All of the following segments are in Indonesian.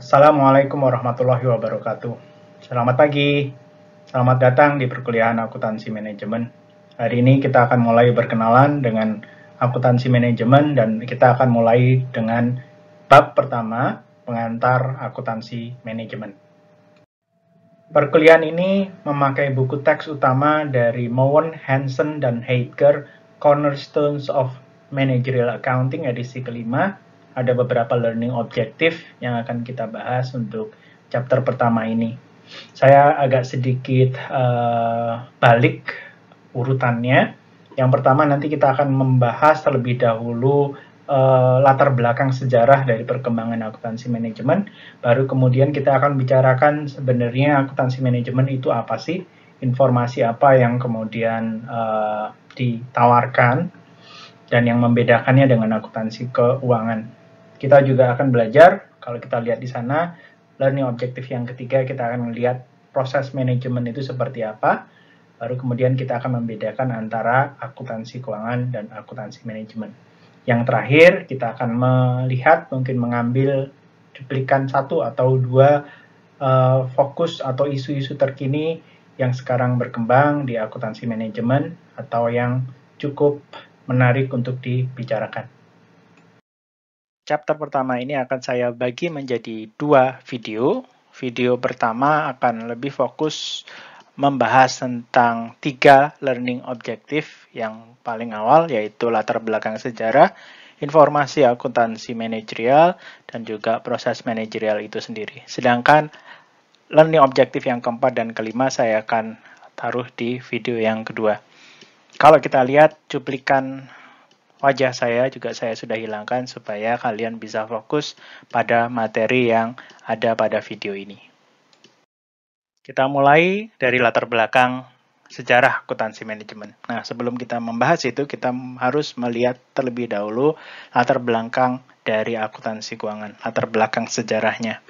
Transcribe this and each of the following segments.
Assalamualaikum warahmatullahi wabarakatuh. Selamat pagi, selamat datang di perkuliahan akuntansi manajemen. Hari ini kita akan mulai berkenalan dengan akuntansi manajemen dan kita akan mulai dengan bab pertama, pengantar akuntansi manajemen. Perkuliahan ini memakai buku teks utama dari Mowen, Hansen, dan Heidger, Cornerstones of Managerial Accounting edisi kelima. Ada beberapa learning objective yang akan kita bahas untuk chapter pertama ini. Saya agak sedikit balik urutannya. Yang pertama nanti kita akan membahas terlebih dahulu latar belakang sejarah dari perkembangan akuntansi manajemen. Baru kemudian kita akan bicarakan sebenarnya akuntansi manajemen itu apa sih, informasi apa yang kemudian ditawarkan dan yang membedakannya dengan akuntansi keuangan. Kita juga akan belajar, kalau kita lihat di sana, learning objective yang ketiga kita akan melihat proses manajemen itu seperti apa. Baru kemudian kita akan membedakan antara akuntansi keuangan dan akuntansi manajemen. Yang terakhir, kita akan melihat, mungkin mengambil cuplikan satu atau dua fokus atau isu-isu terkini yang sekarang berkembang di akuntansi manajemen atau yang cukup menarik untuk dibicarakan. Chapter pertama ini akan saya bagi menjadi dua video. Video pertama akan lebih fokus membahas tentang 3 learning objective yang paling awal, yaitu latar belakang sejarah, informasi akuntansi manajerial, dan juga proses manajerial itu sendiri. Sedangkan learning objective yang keempat dan kelima saya akan taruh di video yang kedua. Kalau kita lihat cuplikan wajah saya juga saya sudah hilangkan supaya kalian bisa fokus pada materi yang ada pada video ini. Kita mulai dari latar belakang sejarah akuntansi manajemen. Nah, sebelum kita membahas itu, kita harus melihat terlebih dahulu latar belakang dari akuntansi keuangan, latar belakang sejarahnya.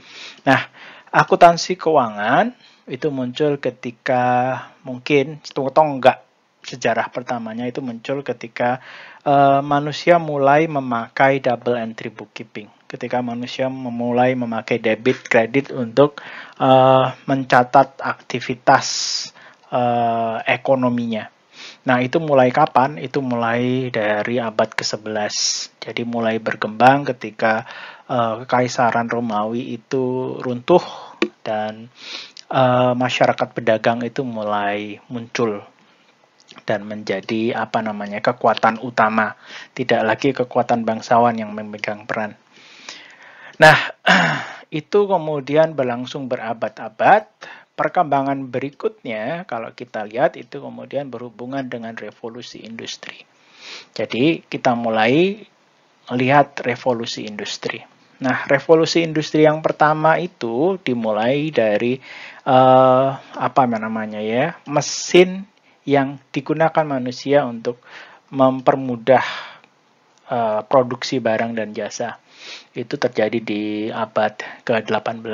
Nah, akuntansi keuangan itu muncul ketika mungkin tonggak sejarah pertamanya itu muncul ketika manusia mulai memakai double entry bookkeeping. Ketika manusia memulai memakai debit kredit untuk mencatat aktivitas ekonominya. Nah, itu mulai kapan? Itu mulai dari abad ke-11. Jadi mulai berkembang ketika Kekaisaran Romawi itu runtuh dan masyarakat pedagang itu mulai muncul dan menjadi kekuatan utama, tidak lagi kekuatan bangsawan yang memegang peran. Nah, itu kemudian berlangsung berabad-abad. Perkembangan berikutnya, kalau kita lihat, itu kemudian berhubungan dengan revolusi industri. Jadi, kita mulai lihat revolusi industri. Nah, revolusi industri yang pertama itu dimulai dari mesin yang digunakan manusia untuk mempermudah produksi barang dan jasa. Itu terjadi di abad ke-18.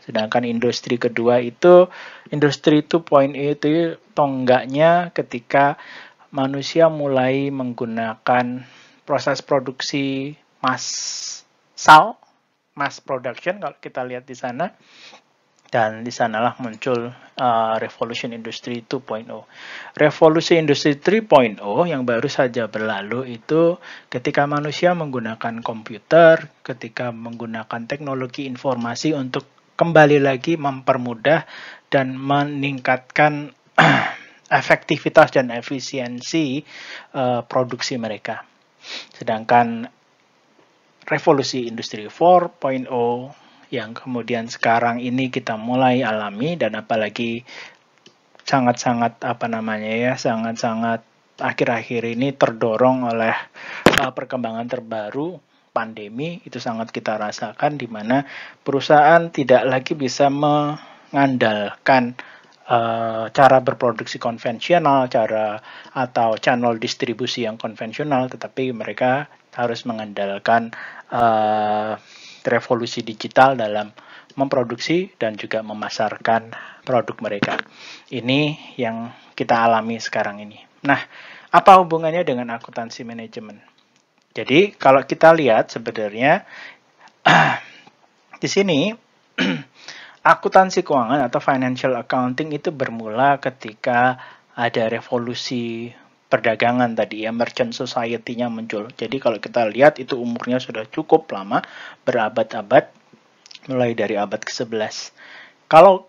Sedangkan industri kedua itu, industri 2.0 itu tonggaknya ketika manusia mulai menggunakan proses produksi massal, mass production kalau kita lihat di sana. Dan di sanalah muncul Revolution Industry 2.0. Revolusi Industri 3.0 yang baru saja berlalu itu ketika manusia menggunakan komputer, ketika menggunakan teknologi informasi untuk kembali lagi mempermudah dan meningkatkan efektivitas dan efisiensi produksi mereka. Sedangkan Revolusi Industri 4.0 yang kemudian sekarang ini kita mulai alami dan apalagi sangat-sangat akhir-akhir ini terdorong oleh perkembangan terbaru pandemi, itu sangat kita rasakan di mana perusahaan tidak lagi bisa mengandalkan cara berproduksi konvensional, atau channel distribusi yang konvensional, tetapi mereka harus mengandalkan revolusi digital dalam memproduksi dan juga memasarkan produk mereka. Ini yang kita alami sekarang ini. Nah, apa hubungannya dengan akuntansi manajemen? Jadi, kalau kita lihat sebenarnya Di sini akuntansi keuangan atau financial accounting itu bermula ketika ada revolusi perdagangan tadi ya, merchant society-nya muncul. Jadi kalau kita lihat itu umurnya sudah cukup lama, berabad-abad, mulai dari abad ke-11. Kalau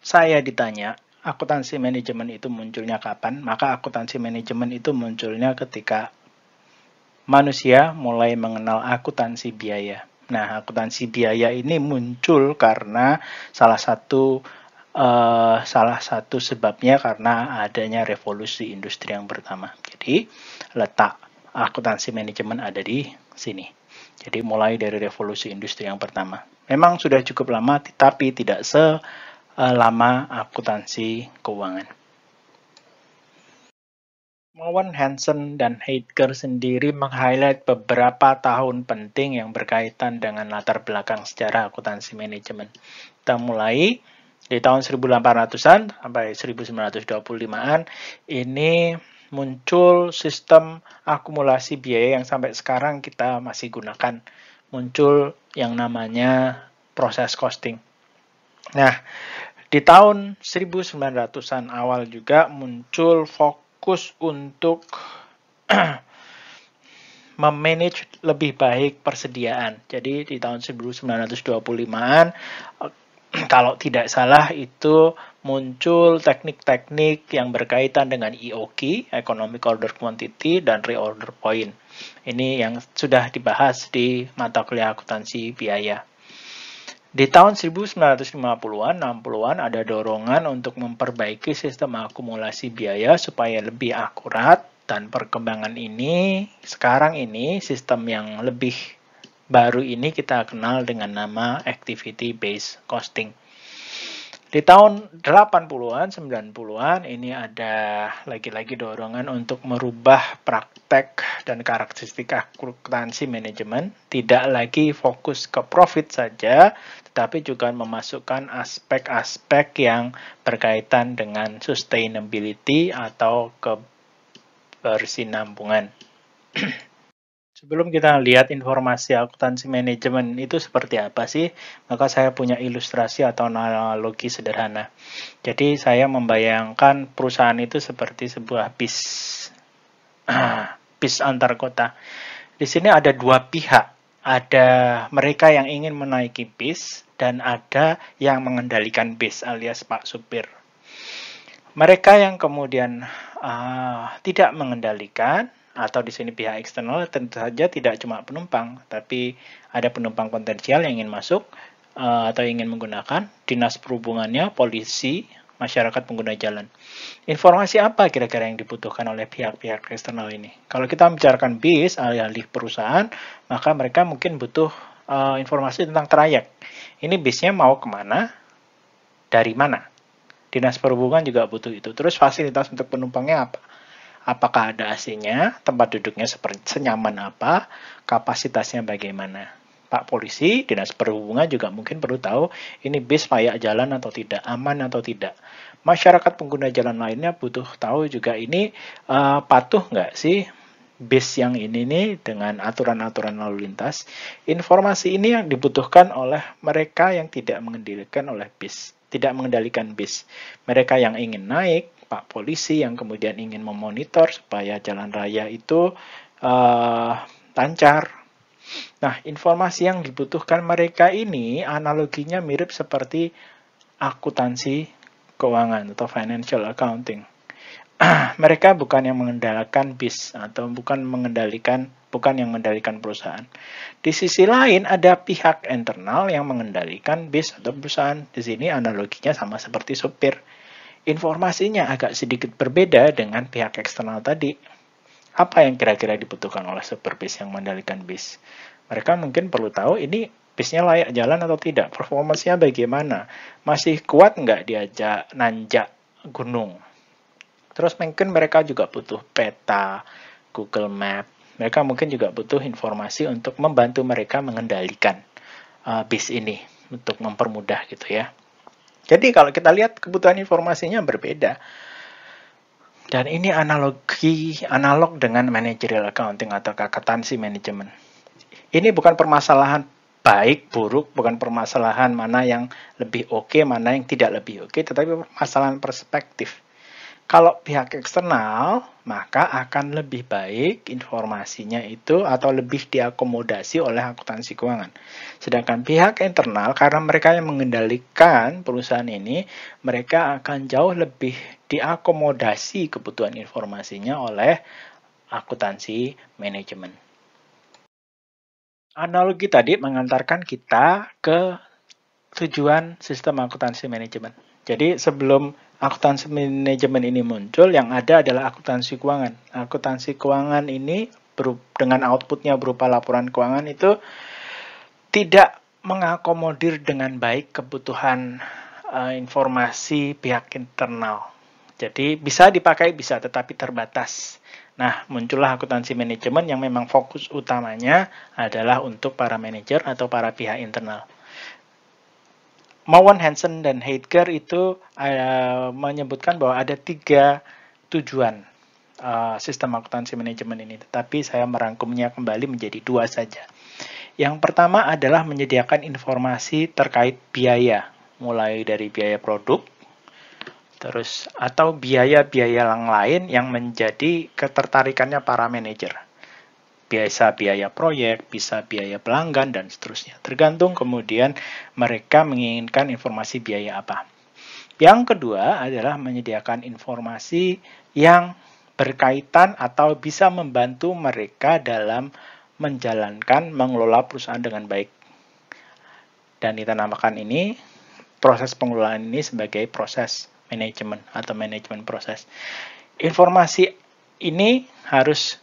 saya ditanya, akuntansi manajemen itu munculnya kapan? Maka akuntansi manajemen itu munculnya ketika manusia mulai mengenal akuntansi biaya. Nah, akuntansi biaya ini muncul karena salah satu sebabnya karena adanya revolusi industri yang pertama. Jadi, letak akuntansi manajemen ada di sini. Jadi, mulai dari revolusi industri yang pertama. Memang sudah cukup lama, tapi tidak selama akuntansi keuangan. Mowen, Hansen, dan Heidger sendiri meng-highlight beberapa tahun penting yang berkaitan dengan latar belakang sejarah akuntansi manajemen. Kita mulai di tahun 1800-an sampai 1925-an, ini muncul sistem akumulasi biaya yang sampai sekarang kita masih gunakan. Muncul yang namanya proses costing. Nah, di tahun 1900-an awal juga muncul fokus untuk memanage lebih baik persediaan. Jadi di tahun 1925-an, kalau tidak salah itu muncul teknik-teknik yang berkaitan dengan EOQ, Economic Order Quantity, dan Reorder Point. Ini yang sudah dibahas di mata kuliah akuntansi biaya. Di tahun 1950-an, 60-an ada dorongan untuk memperbaiki sistem akumulasi biaya supaya lebih akurat, dan perkembangan ini, sekarang ini, sistem yang lebih baru ini kita kenal dengan nama Activity Based Costing. Di tahun 80-an, 90-an, ini ada lagi-lagi dorongan untuk merubah praktek dan karakteristik akuntansi manajemen, tidak lagi fokus ke profit saja, tetapi juga memasukkan aspek-aspek yang berkaitan dengan sustainability atau kebersinambungan. Sebelum kita lihat informasi akuntansi manajemen itu seperti apa sih, maka saya punya ilustrasi atau analogi sederhana. Jadi saya membayangkan perusahaan itu seperti sebuah bis, bis antar kota. Di sini ada dua pihak, ada mereka yang ingin menaiki bis dan ada yang mengendalikan bis alias Pak Supir. Mereka yang kemudian tidak mengendalikan, atau di sini pihak eksternal, tentu saja tidak cuma penumpang, tapi ada penumpang potensial yang ingin masuk atau ingin menggunakan, dinas perhubungannya, polisi, masyarakat pengguna jalan. Informasi apa kira-kira yang dibutuhkan oleh pihak-pihak eksternal ini? Kalau kita membicarakan bis, alih-alih perusahaan, maka mereka mungkin butuh informasi tentang trayek. Ini bisnya mau kemana, dari mana? Dinas perhubungan juga butuh itu. Terus fasilitas untuk penumpangnya apa? Apakah ada AC-nya, tempat duduknya seperti senyaman apa, kapasitasnya bagaimana. Pak Polisi, Dinas Perhubungan juga mungkin perlu tahu ini bis layak jalan atau tidak, aman atau tidak. Masyarakat pengguna jalan lainnya butuh tahu juga ini patuh nggak sih bis yang ini nih dengan aturan-aturan lalu lintas. Informasi ini yang dibutuhkan oleh mereka yang tidak mengendalikan bis. Mereka yang ingin naik, Pak Polisi yang kemudian ingin memonitor supaya jalan raya itu lancar. Nah, informasi yang dibutuhkan mereka ini analoginya mirip seperti akuntansi keuangan atau financial accounting. Mereka bukan yang mengendalikan bis atau bukan yang mengendalikan perusahaan. Di sisi lain ada pihak internal yang mengendalikan bis atau perusahaan. Di sini analoginya sama seperti supir. Informasinya agak sedikit berbeda dengan pihak eksternal tadi. Apa yang kira-kira dibutuhkan oleh supir bis yang mengendalikan bis? Mereka mungkin perlu tahu ini bisnya layak jalan atau tidak, performanya bagaimana, masih kuat nggak diajak nanjak gunung. Terus mungkin mereka juga butuh peta, Google Map. Mereka mungkin juga butuh informasi untuk membantu mereka mengendalikan bis ini untuk mempermudah gitu ya. Jadi kalau kita lihat kebutuhan informasinya berbeda. Dan ini analog dengan managerial accounting atau akuntansi manajemen. Ini bukan permasalahan baik, buruk, bukan permasalahan mana yang lebih oke, mana yang tidak lebih oke, tetapi permasalahan perspektif. Kalau pihak eksternal, maka akan lebih baik informasinya itu atau lebih diakomodasi oleh akuntansi keuangan. Sedangkan pihak internal, karena mereka yang mengendalikan perusahaan ini, mereka akan jauh lebih diakomodasi kebutuhan informasinya oleh akuntansi manajemen. Analogi tadi mengantarkan kita ke tujuan sistem akuntansi manajemen. Jadi sebelum akuntansi manajemen ini muncul, yang ada adalah akuntansi keuangan. Akuntansi keuangan ini dengan outputnya berupa laporan keuangan itu tidak mengakomodir dengan baik kebutuhan informasi pihak internal. Jadi bisa dipakai, bisa, tetapi terbatas. Nah, muncullah akuntansi manajemen yang memang fokus utamanya adalah untuk para manajer atau para pihak internal. Mowen, Hansen, dan Heidger itu menyebutkan bahwa ada 3 tujuan sistem akuntansi manajemen ini, tetapi saya merangkumnya kembali menjadi 2 saja. Yang pertama adalah menyediakan informasi terkait biaya, mulai dari biaya produk, terus atau biaya-biaya yang lain yang menjadi ketertarikannya para manajer. Bisa biaya proyek, bisa biaya pelanggan, dan seterusnya. Tergantung kemudian mereka menginginkan informasi biaya apa. Yang kedua adalah menyediakan informasi yang berkaitan atau bisa membantu mereka dalam menjalankan, mengelola perusahaan dengan baik. Dan kita namakan ini, proses pengelolaan ini sebagai proses manajemen atau manajemen proses. Informasi ini harus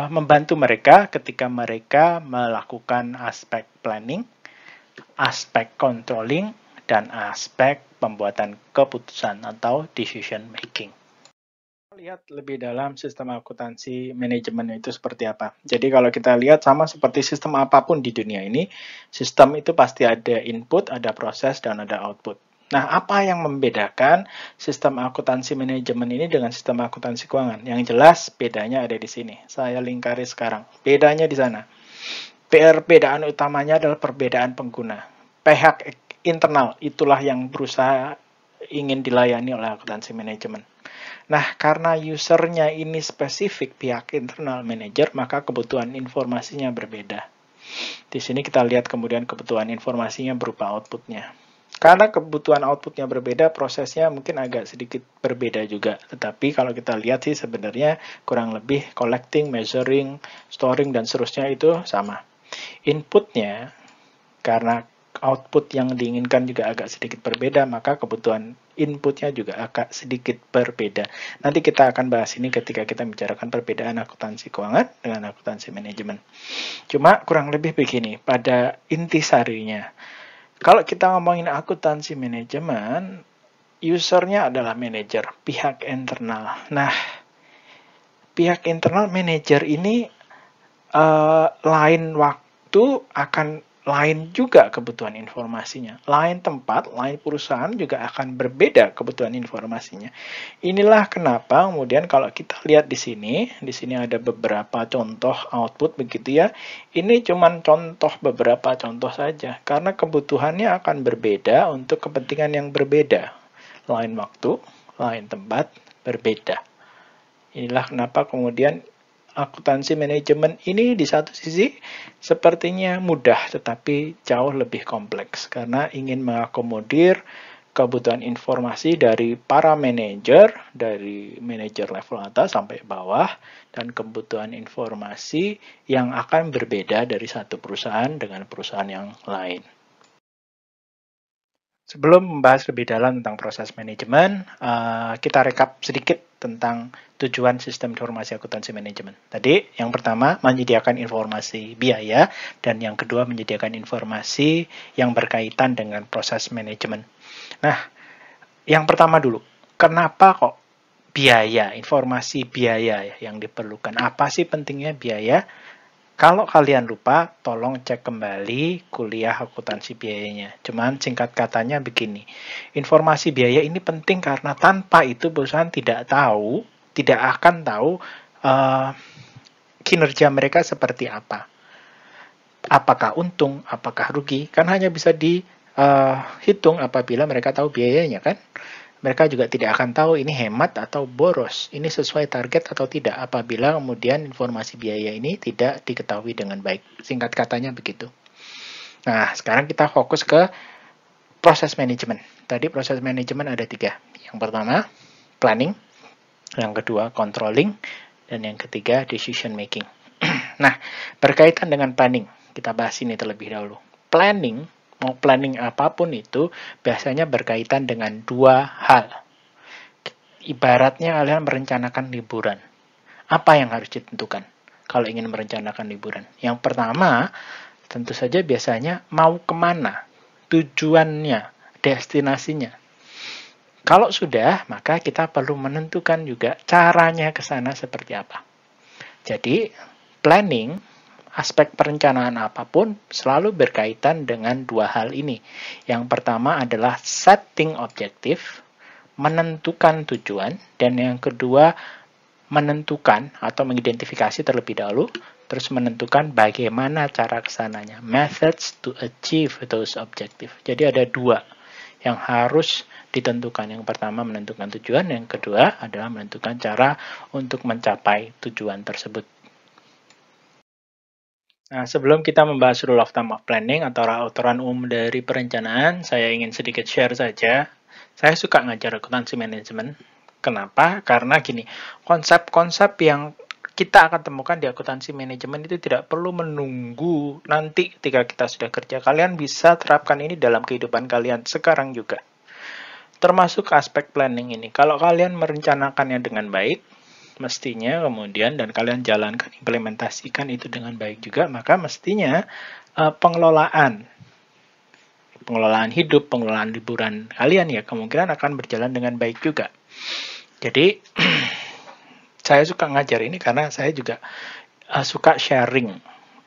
membantu mereka ketika mereka melakukan aspek planning, aspek controlling, dan aspek pembuatan keputusan atau decision making. Lihat lebih dalam sistem akuntansi manajemen itu seperti apa. Jadi kalau kita lihat sama seperti sistem apapun di dunia ini, sistem itu pasti ada input, ada proses, dan ada output. Nah, apa yang membedakan sistem akuntansi manajemen ini dengan sistem akuntansi keuangan? Yang jelas bedanya ada di sini. Saya lingkari sekarang. Bedanya di sana. Perbedaan utamanya adalah perbedaan pengguna. Pihak internal itulah yang berusaha ingin dilayani oleh akuntansi manajemen. Nah, karena usernya ini spesifik pihak internal manager, maka kebutuhan informasinya berbeda. Di sini kita lihat kemudian kebutuhan informasinya berupa outputnya. Karena kebutuhan outputnya berbeda, prosesnya mungkin agak sedikit berbeda juga. Tetapi kalau kita lihat sih sebenarnya kurang lebih collecting, measuring, storing, dan seterusnya itu sama. Inputnya, karena output yang diinginkan juga agak sedikit berbeda, maka kebutuhan inputnya juga agak sedikit berbeda. Nanti kita akan bahas ini ketika kita bicarakan perbedaan akuntansi keuangan dengan akuntansi manajemen. Cuma kurang lebih begini, pada intisarinya. Kalau kita ngomongin akuntansi manajemen, usernya adalah manajer, pihak internal. Nah, pihak internal manajer ini lain waktu akan lain juga kebutuhan informasinya. Lain tempat, lain perusahaan juga akan berbeda kebutuhan informasinya. Inilah kenapa kemudian kalau kita lihat di sini ada beberapa contoh output begitu ya. Ini cuma contoh beberapa contoh saja karena kebutuhannya akan berbeda untuk kepentingan yang berbeda. Lain waktu, lain tempat, berbeda. Inilah kenapa kemudian akuntansi manajemen ini di satu sisi sepertinya mudah tetapi jauh lebih kompleks karena ingin mengakomodir kebutuhan informasi dari para manajer, dari manajer level atas sampai bawah, dan kebutuhan informasi yang akan berbeda dari satu perusahaan dengan perusahaan yang lain. Sebelum membahas lebih dalam tentang proses manajemen, kita rekap sedikit tentang tujuan sistem informasi akuntansi manajemen. Tadi yang pertama menyediakan informasi biaya dan yang kedua menyediakan informasi yang berkaitan dengan proses manajemen. Nah, yang pertama dulu, kenapa kok biaya, informasi biaya yang diperlukan? Apa sih pentingnya biaya? Kalau kalian lupa, tolong cek kembali kuliah akuntansi biayanya. Cuman singkat katanya begini, informasi biaya ini penting karena tanpa itu perusahaan tidak akan tahu kinerja mereka seperti apa. apakah untung, apakah rugi, kan hanya bisa dihitung apabila mereka tahu biayanya kan. Mereka juga tidak akan tahu ini hemat atau boros, ini sesuai target atau tidak apabila kemudian informasi biaya ini tidak diketahui dengan baik. Singkat katanya begitu. Nah, sekarang kita fokus ke proses manajemen. Tadi proses manajemen ada 3. Yang pertama, planning. Yang kedua, controlling. Dan yang ketiga, decision making. Nah, berkaitan dengan planning, kita bahas ini terlebih dahulu. Planning, mau planning apapun itu, biasanya berkaitan dengan 2 hal. Ibaratnya kalian merencanakan liburan. Apa yang harus ditentukan kalau ingin merencanakan liburan? Yang pertama, tentu saja biasanya mau kemana, tujuannya, destinasinya. Kalau sudah, maka kita perlu menentukan juga caranya ke sana seperti apa. Jadi, planning, aspek perencanaan apapun selalu berkaitan dengan 2 hal ini. Yang pertama adalah setting objektif, menentukan tujuan, dan yang kedua menentukan atau mengidentifikasi terlebih dahulu, terus menentukan bagaimana cara kesananya, methods to achieve those objective. Jadi ada 2 yang harus ditentukan. Yang pertama menentukan tujuan, yang kedua adalah menentukan cara untuk mencapai tujuan tersebut. Nah, sebelum kita membahas rule of thumb of planning atau aturan umum dari perencanaan, saya ingin sedikit share saja. Saya suka ngajar akuntansi manajemen. Kenapa? Karena gini, konsep-konsep yang kita akan temukan di akuntansi manajemen itu tidak perlu menunggu nanti ketika kita sudah kerja. Kalian bisa terapkan ini dalam kehidupan kalian sekarang juga. Termasuk aspek planning ini. Kalau kalian merencanakannya dengan baik, mestinya kemudian dan kalian jalankan, implementasikan itu dengan baik juga, maka mestinya pengelolaan hidup, pengelolaan liburan kalian ya kemungkinan akan berjalan dengan baik juga. Jadi saya suka ngajar ini karena saya juga suka sharing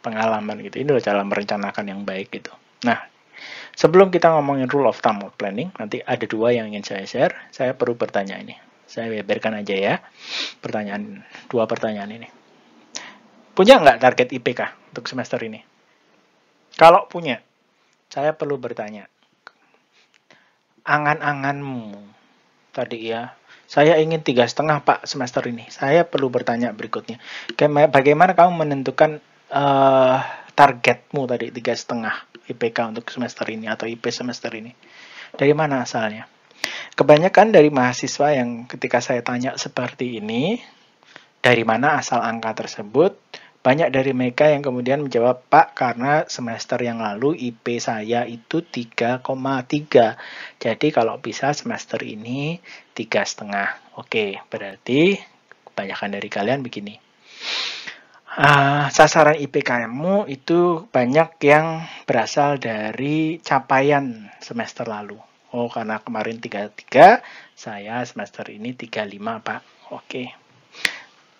pengalaman gitu. Ini loh cara merencanakan yang baik gitu. Nah, sebelum kita ngomongin rule of thumb of planning, nanti ada 2 yang ingin saya share. Saya perlu bertanya ini. Saya beberkan aja ya. 2 pertanyaan ini. Punya nggak target IPK untuk semester ini? Kalau punya, saya perlu bertanya. Angan-anganmu tadi ya. Saya ingin 3,5 Pak semester ini. Saya perlu bertanya berikutnya. Bagaimana kamu menentukan targetmu tadi 3,5 IPK untuk semester ini atau IP semester ini? Dari mana asalnya? Kebanyakan dari mahasiswa yang ketika saya tanya seperti ini, dari mana asal angka tersebut, banyak dari mereka yang kemudian menjawab, Pak, karena semester yang lalu IP saya itu 3,3. Jadi kalau bisa semester ini 3,5. Oke, berarti kebanyakan dari kalian begini. Sasaran IPK-mu itu banyak yang berasal dari capaian semester lalu. Oh, karena kemarin 3,3, saya semester ini 3,5, Pak. Oke.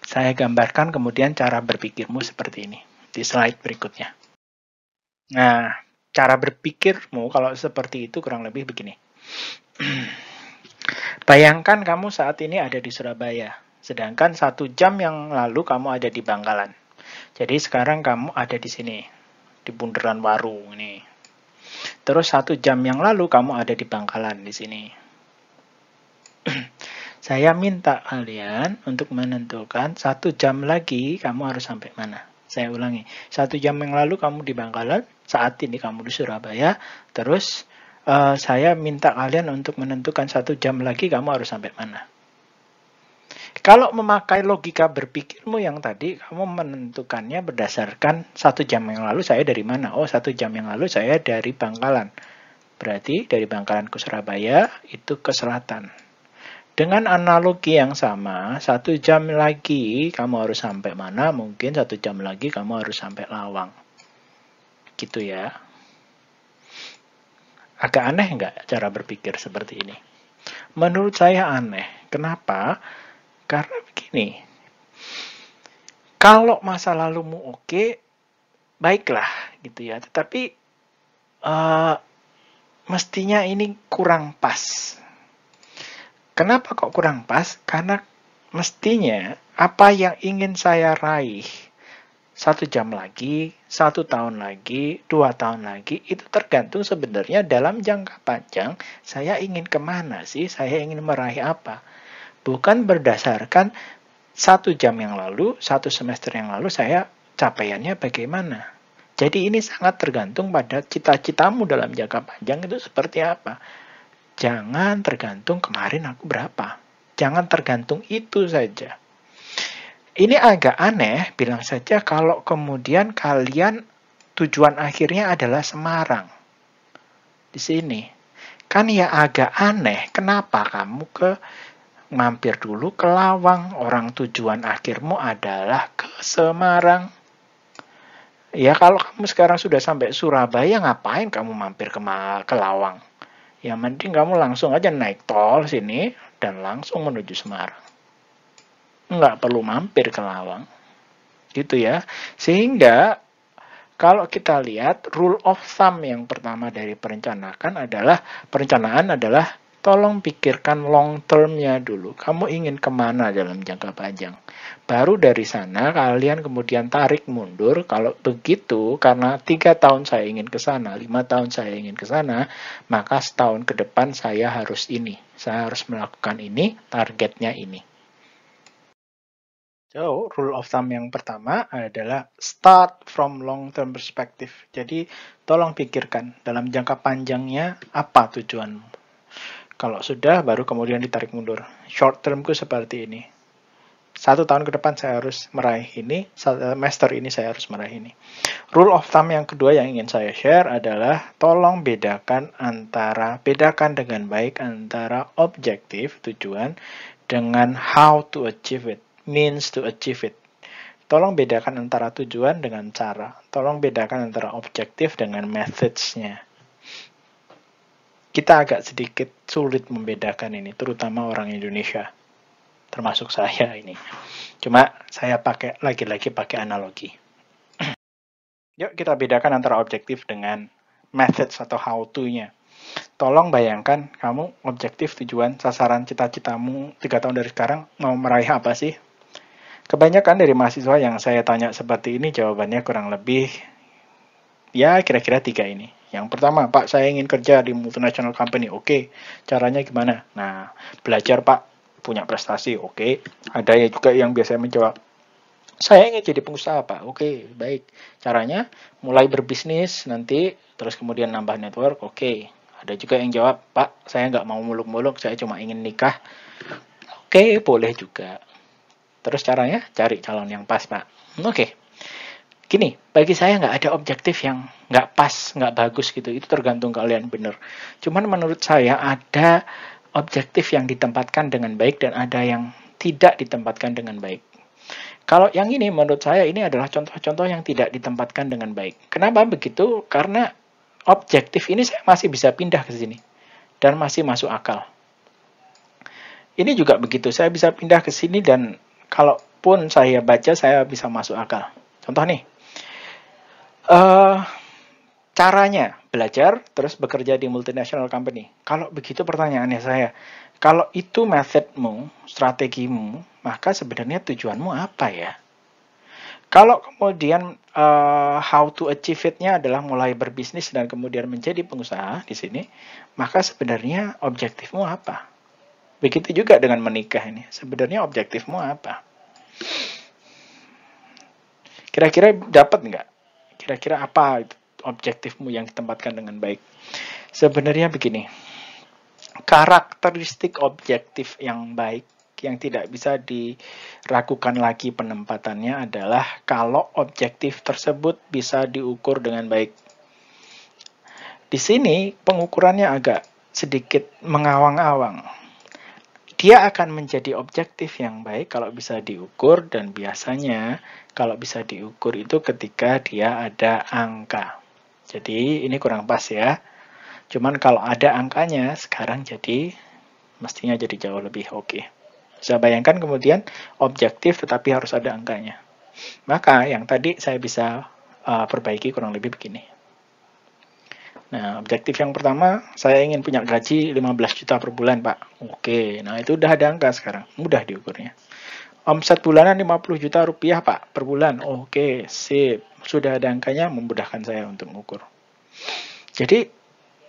Saya gambarkan kemudian cara berpikirmu seperti ini. Di slide berikutnya. Nah, cara berpikirmu kalau seperti itu kurang lebih begini. Bayangkan kamu saat ini ada di Surabaya. Sedangkan 1 jam yang lalu kamu ada di Bangkalan. Jadi sekarang kamu ada di sini. Di Bundaran Waru ini. Terus 1 jam yang lalu kamu ada di Bangkalan di sini. Saya minta kalian untuk menentukan 1 jam lagi kamu harus sampai mana. Saya ulangi, 1 jam yang lalu kamu di Bangkalan, saat ini kamu di Surabaya. Terus saya minta kalian untuk menentukan 1 jam lagi kamu harus sampai mana. Kalau memakai logika berpikirmu yang tadi, kamu menentukannya berdasarkan 1 jam yang lalu saya dari mana? Oh, 1 jam yang lalu saya dari Bangkalan. Berarti dari Bangkalan ke Surabaya itu ke selatan. Dengan analogi yang sama, 1 jam lagi kamu harus sampai mana? Mungkin 1 jam lagi kamu harus sampai Lawang. Gitu ya. Agak aneh nggak cara berpikir seperti ini? Menurut saya aneh. Kenapa? Karena begini, kalau masa lalumu oke, baiklah gitu ya. Tetapi mestinya ini kurang pas. Kenapa kok kurang pas? Karena mestinya apa yang ingin saya raih 1 jam lagi, 1 tahun lagi, 2 tahun lagi, itu tergantung sebenarnya dalam jangka panjang saya ingin kemana sih, saya ingin meraih apa. Bukan berdasarkan 1 jam yang lalu, 1 semester yang lalu saya capaiannya bagaimana. Jadi ini sangat tergantung pada cita-citamu dalam jangka panjang itu seperti apa. Jangan tergantung kemarin aku berapa. Jangan tergantung itu saja. Ini agak aneh, bilang saja kalau kemudian kalian tujuan akhirnya adalah Semarang. Di sini. Kan ya agak aneh, kenapa kamu mampir dulu ke Lawang, orang tujuan akhirmu adalah ke Semarang. Ya kalau kamu sekarang sudah sampai Surabaya, ngapain kamu mampir ke Lawang? Ya mending kamu langsung aja naik tol sini, dan langsung menuju Semarang. Nggak perlu mampir ke Lawang. Gitu ya. Sehingga kalau kita lihat rule of thumb yang pertama dari perencanaan adalah tolong pikirkan long term-nya dulu. Kamu ingin kemana dalam jangka panjang? Baru dari sana kalian kemudian tarik mundur. Kalau begitu, karena 3 tahun saya ingin ke sana, 5 tahun saya ingin ke sana, maka setahun ke depan saya harus ini. Saya harus melakukan ini, targetnya ini. So, rule of thumb yang pertama adalah start from long-term perspective. Jadi, tolong pikirkan dalam jangka panjangnya apa tujuanmu. Kalau sudah, baru kemudian ditarik mundur. Short termku seperti ini. 1 tahun ke depan saya harus meraih ini, semester ini saya harus meraih ini. Rule of thumb yang kedua yang ingin saya share adalah tolong bedakan dengan baik antara objektif, tujuan, dengan how to achieve it. Means to achieve it. Tolong bedakan antara tujuan dengan cara. Tolong bedakan antara objektif dengan methods-nya. Kita agak sedikit sulit membedakan ini, terutama orang Indonesia. Termasuk saya ini. Cuma saya lagi-lagi pakai analogi. Yuk kita bedakan antara objektif dengan methods atau how to-nya. Tolong bayangkan kamu objektif, tujuan, sasaran, cita-citamu 3 tahun dari sekarang mau meraih apa sih? Kebanyakan dari mahasiswa yang saya tanya seperti ini jawabannya kurang lebih ya kira-kira 3 ini. Yang pertama, Pak, saya ingin kerja di multinational company. Oke, caranya gimana? Nah, belajar, Pak, punya prestasi. Oke. Ada ya juga yang biasanya menjawab, saya ingin jadi pengusaha, Pak. Oke, baik. Caranya mulai berbisnis nanti, terus kemudian nambah network. Oke. Ada juga yang jawab, Pak, saya nggak mau muluk-muluk, saya cuma ingin nikah. Oke, boleh juga. Terus caranya cari calon yang pas, Pak. Oke. Gini, bagi saya nggak ada objektif yang nggak pas, nggak bagus gitu. Itu tergantung kalian bener. Cuman menurut saya ada objektif yang ditempatkan dengan baik dan ada yang tidak ditempatkan dengan baik. Kalau yang ini menurut saya ini adalah contoh-contoh yang tidak ditempatkan dengan baik. Kenapa begitu? Karena objektif ini saya masih bisa pindah ke sini dan masih masuk akal. Ini juga begitu, saya bisa pindah ke sini dan kalaupun saya baca, saya bisa masuk akal. Contoh nih, caranya belajar terus bekerja di multinational company. Kalau begitu pertanyaannya saya, kalau itu methodmu, strategimu, maka sebenarnya tujuanmu apa ya? Kalau kemudian how to achieve it-nya adalah mulai berbisnis dan kemudian menjadi pengusaha di sini, maka sebenarnya objektifmu apa? Begitu juga dengan menikah ini. Sebenarnya objektifmu apa? Kira-kira dapat nggak? Kira-kira apa objektifmu yang ditempatkan dengan baik? Sebenarnya begini. Karakteristik objektif yang baik yang tidak bisa diragukan lagi penempatannya adalah kalau objektif tersebut bisa diukur dengan baik. Di sini pengukurannya agak sedikit mengawang-awang. Dia akan menjadi objektif yang baik kalau bisa diukur dan biasanya kalau bisa diukur itu ketika dia ada angka. Jadi ini kurang pas ya. Cuman kalau ada angkanya sekarang jadi mestinya jadi jauh lebih oke. Bisa bayangkan kemudian objektif tetapi harus ada angkanya. Maka yang tadi saya bisa perbaiki kurang lebih begini. Nah, objektif yang pertama, saya ingin punya gaji 15 juta per bulan, Pak. Oke, nah itu udah ada angka sekarang. Mudah diukurnya. Omset bulanan 50 juta rupiah Pak per bulan. Oke, sip. Sudah ada angkanya, memudahkan saya untuk mengukur. Jadi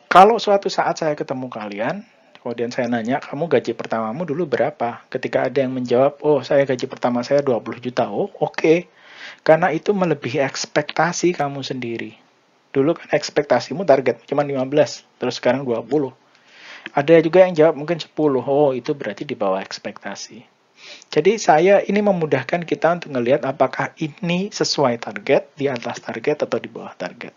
kalau suatu saat saya ketemu kalian, kemudian saya nanya, kamu gaji pertamamu dulu berapa? Ketika ada yang menjawab, oh saya gaji pertama saya 20 juta. Oh oke. Karena itu melebihi ekspektasi kamu sendiri. Dulu kan ekspektasimu target cuma 15, terus sekarang 20. Ada juga yang jawab mungkin 10. Oh, itu berarti di bawah ekspektasi. Jadi saya ini memudahkan kita untuk melihat apakah ini sesuai target, di atas target atau di bawah target.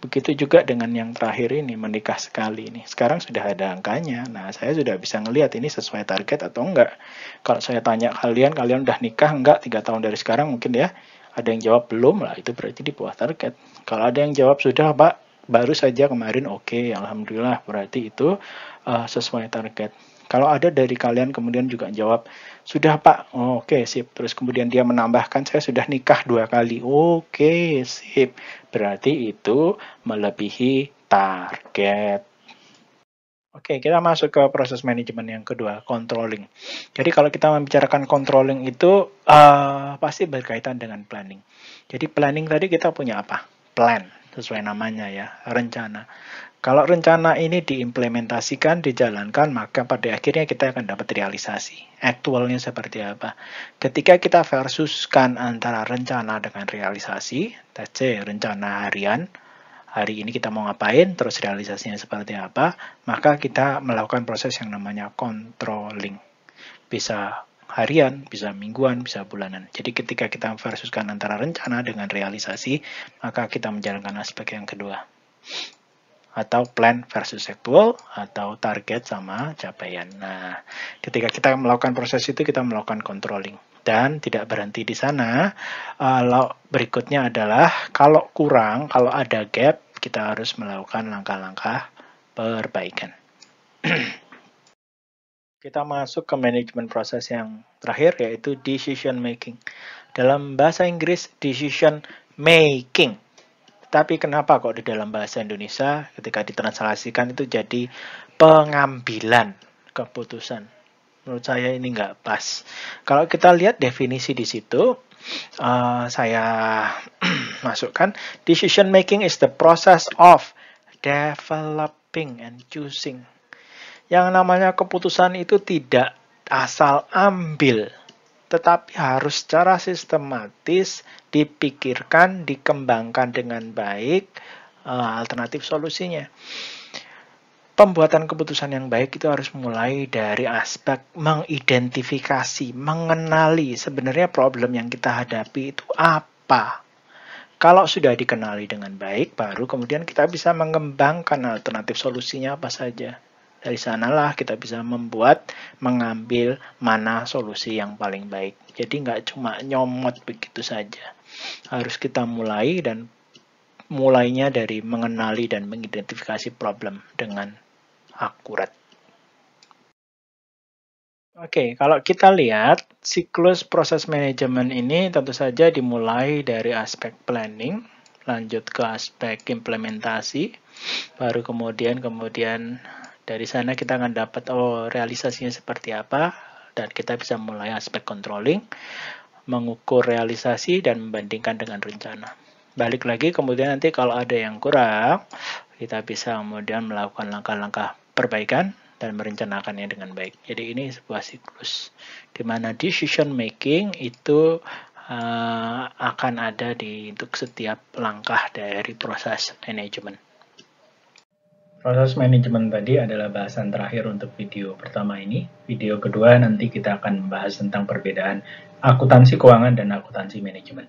Begitu juga dengan yang terakhir ini, menikah sekali ini. Sekarang sudah ada angkanya. Nah, saya sudah bisa ngelihat ini sesuai target atau enggak. Kalau saya tanya kalian udah nikah enggak 3 tahun dari sekarang mungkin ya. Ada yang jawab belum lah, itu berarti di bawah target. Kalau ada yang jawab sudah Pak, baru saja kemarin, oke, alhamdulillah, berarti itu sesuai target. Kalau ada dari kalian kemudian juga jawab, sudah Pak, oke sip. Terus kemudian dia menambahkan, saya sudah nikah 2 kali. Oke sip. Berarti itu melebihi target. Oke, kita masuk ke proses manajemen yang kedua, controlling. Jadi kalau kita membicarakan controlling itu pasti berkaitan dengan planning. Jadi planning tadi kita punya apa? Plan, sesuai namanya ya, rencana. Kalau rencana ini diimplementasikan, dijalankan, maka pada akhirnya kita akan dapat realisasi. Aktualnya seperti apa? Ketika kita versuskan antara rencana dengan realisasi, let's say rencana harian, hari ini kita mau ngapain, terus realisasinya seperti apa, maka kita melakukan proses yang namanya controlling. Bisa harian, bisa mingguan, bisa bulanan. Jadi ketika kita versuskan antara rencana dengan realisasi, maka kita menjalankan aspek yang kedua. Atau plan versus actual, atau target sama capaian. Nah, ketika kita melakukan proses itu, kita melakukan controlling. Dan tidak berhenti di sana, berikutnya adalah kalau kurang, kalau ada gap, kita harus melakukan langkah-langkah perbaikan. Kita masuk ke manajemen proses yang terakhir, yaitu decision making. Dalam bahasa Inggris, decision making. Tapi kenapa kok di dalam bahasa Indonesia ketika ditranslasikan itu jadi pengambilan keputusan? Menurut saya ini nggak pas. Kalau kita lihat definisi di situ, saya masukkan, decision making is the process of developing and choosing. Yang namanya keputusan itu tidak asal ambil, tetapi harus secara sistematis dipikirkan, dikembangkan dengan baik alternatif solusinya. Pembuatan keputusan yang baik itu harus mulai dari aspek mengidentifikasi, mengenali sebenarnya problem yang kita hadapi itu apa. Kalau sudah dikenali dengan baik, baru kemudian kita bisa mengembangkan alternatif solusinya apa saja. Dari sanalah kita bisa mengambil mana solusi yang paling baik. Jadi nggak cuma nyomot begitu saja. Harus kita mulai, dan mulainya dari mengenali dan mengidentifikasi problem dengan akurat. Oke, kalau kita lihat siklus proses manajemen ini tentu saja dimulai dari aspek planning, lanjut ke aspek implementasi, baru kemudian dari sana kita akan dapat realisasinya seperti apa, dan kita bisa mulai aspek controlling, mengukur realisasi dan membandingkan dengan rencana. Balik lagi kemudian nanti kalau ada yang kurang, kita bisa kemudian melakukan langkah-langkah perbaikan dan merencanakannya dengan baik. Jadi ini sebuah siklus di mana decision making itu akan ada untuk setiap langkah dari proses manajemen. Proses manajemen tadi adalah bahasan terakhir untuk video pertama ini. Video kedua nanti kita akan membahas tentang perbedaan akuntansi keuangan dan akuntansi manajemen.